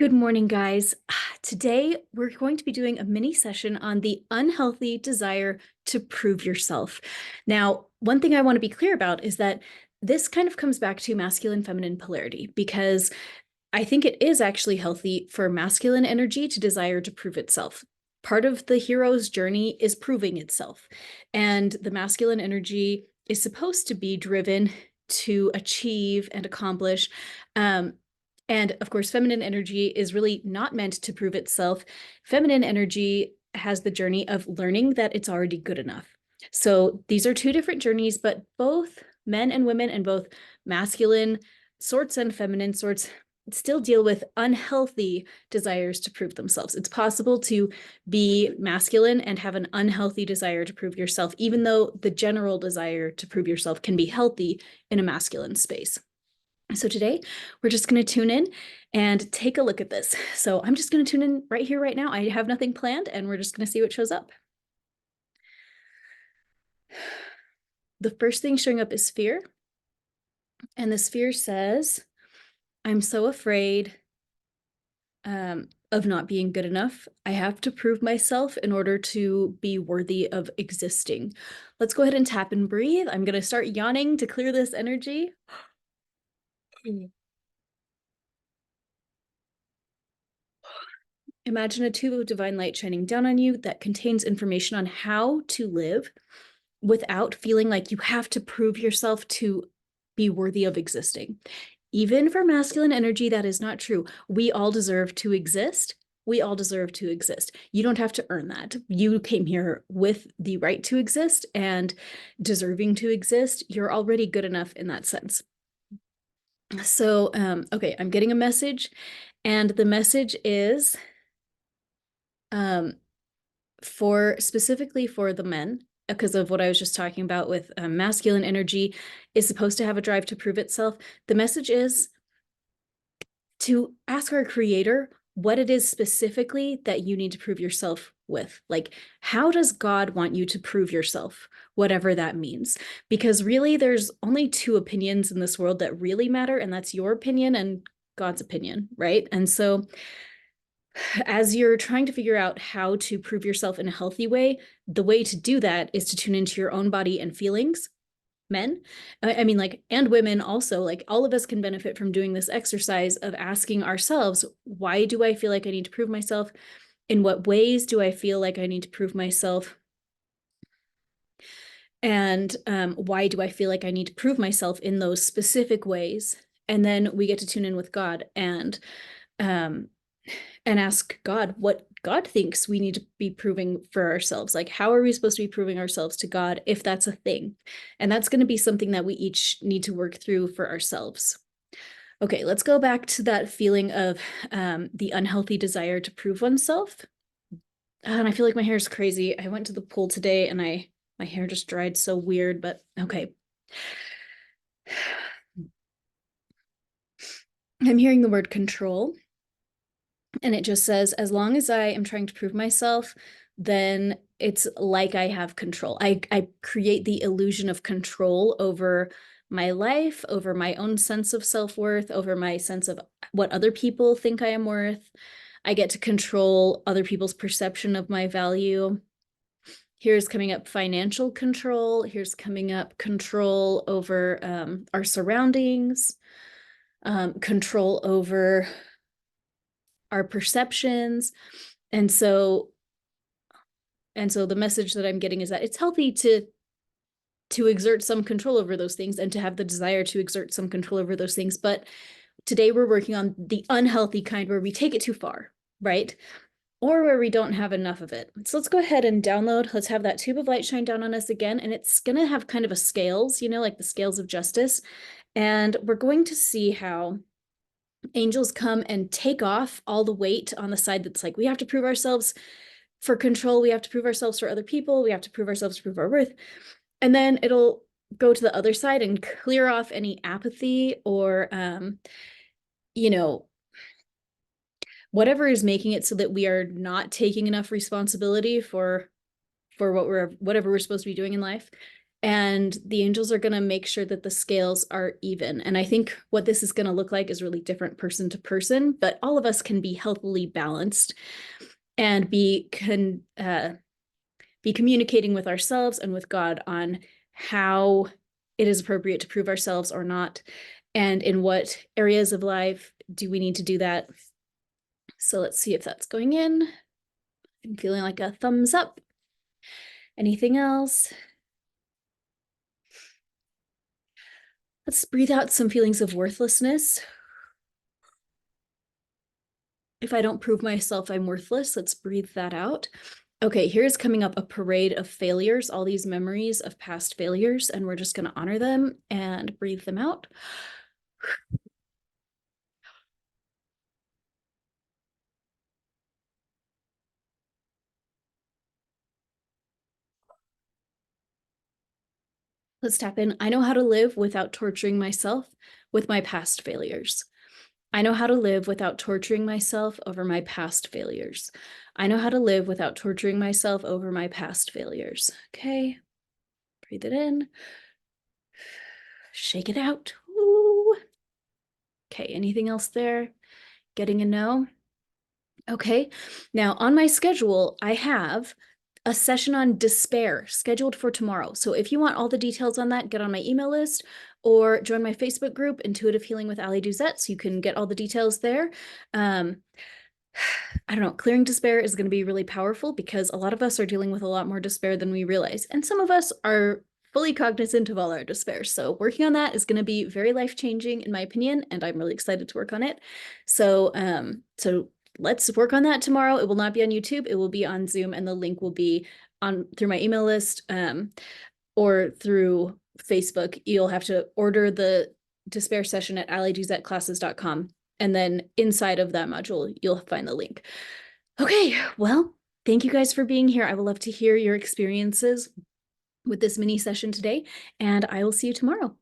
Good morning, guys. Today, we're going to be doing a mini session on the unhealthy desire to prove yourself. Now, one thing I want to be clear about is that this kind of comes back to masculine feminine polarity, because I think it is actually healthy for masculine energy to desire to prove itself. Part of the hero's journey is proving itself, and the masculine energy is supposed to be driven to achieve and accomplish. And of course, feminine energy is really not meant to prove itself. Feminine energy has the journey of learning that it's already good enough. So these are two different journeys, but both men and women and both masculine sorts and feminine sorts still deal with unhealthy desires to prove themselves. It's possible to be masculine and have an unhealthy desire to prove yourself, even though the general desire to prove yourself can be healthy in a masculine space. So today we're just going to tune in and take a look at this. So I'm just going to tune in right here, right now. I have nothing planned, and we're just going to see what shows up. The first thing showing up is fear. And this fear says, I'm so afraid of not being good enough. I have to prove myself in order to be worthy of existing. Let's go ahead and tap and breathe. I'm going to start yawning to clear this energy. Imagine a tube of divine light shining down on you that contains information on how to live without feeling like you have to prove yourself to be worthy of existing. Even for masculine energy, that is not true. We all deserve to exist. We all deserve to exist. You don't have to earn that. You came here with the right to exist and deserving to exist. You're already good enough in that sense. So, okay, I'm getting a message, and the message is specifically for the men, because of what I was just talking about with masculine energy is supposed to have a drive to prove itself. The message is to ask our creator what it is specifically that you need to prove yourself with. Like, how does God want you to prove yourself, whatever that means? Because really, there's only two opinions in this world that really matter, and that's your opinion and God's opinion, right? And so as you're trying to figure out how to prove yourself in a healthy way, the way to do that is to tune into your own body and feelings. Men, I mean, like, and women also, like, all of us can benefit from doing this exercise of asking ourselves, why do I feel like I need to prove myself? In what ways do I feel like I need to prove myself? And why do I feel like I need to prove myself in those specific ways? And then we get to tune in with God um, and ask God what God thinks we need to be proving for ourselves. Like, how are we supposed to be proving ourselves to God if that's a thing? And that's going to be something that we each need to work through for ourselves. Okay, let's go back to that feeling of the unhealthy desire to prove oneself. And I feel like my hair is crazy. I went to the pool today and my hair just dried so weird, but okay. I'm hearing the word control. And it just says, as long as I am trying to prove myself, then it's like I have control. I create the illusion of control over my life, over my own sense of self-worth, over my sense of what other people think I am worth. I get to control other people's perception of my value. Here's coming up financial control. Here's coming up control over our surroundings, control over our perceptions. And so the message that I'm getting is that it's healthy to exert some control over those things and to have the desire to exert some control over those things. But today we're working on the unhealthy kind where we take it too far, right? Or where we don't have enough of it. So let's go ahead and download. Let's have that tube of light shine down on us again. And it's going to have kind of a scales, like the scales of justice. And we're going to see how angels come and take off all the weight on the side that's like, we have to prove ourselves for control. We have to prove ourselves for other people. We have to prove ourselves to prove our worth. And then it'll go to the other side and clear off any apathy or, whatever is making it so that we are not taking enough responsibility for whatever we're supposed to be doing in life. and the angels are going to make sure that the scales are even. And I think what this is going to look like is really different person to person, but all of us can be healthily balanced and be communicating with ourselves and with God on how it is appropriate to prove ourselves or not, and in what areas of life do we need to do that. So let's see if that's going in. I'm feeling like a thumbs up. Anything else? Let's breathe out some feelings of worthlessness. If I don't prove myself, I'm worthless. Let's breathe that out. Okay, here's coming up a parade of failures, all these memories of past failures, and we're just going to honor them and breathe them out. Let's tap in. I know how to live without torturing myself with my past failures. I know how to live without torturing myself over my past failures. I know how to live without torturing myself over my past failures. Okay, breathe it in. Shake it out. Ooh. Okay, anything else there? Getting a no? Okay, now on my schedule, I have a session on despair scheduled for tomorrow. So if you want all the details on that, get on my email list or join my Facebook group, Intuitive Healing with Ali Duzette, so you can get all the details there. I don't know, clearing despair is going to be really powerful because a lot of us are dealing with a lot more despair than we realize. And some of us are fully cognizant of all our despair. So working on that is going to be very life-changing in my opinion, and I'm really excited to work on it. So, let's work on that tomorrow. It will not be on YouTube. It will be on Zoom, and the link will be on through my email list or through Facebook. You'll have to order the despair session at aliduzetclasses.com. And then inside of that module, you'll find the link. Okay, well, thank you guys for being here. I would love to hear your experiences with this mini session today, and I will see you tomorrow.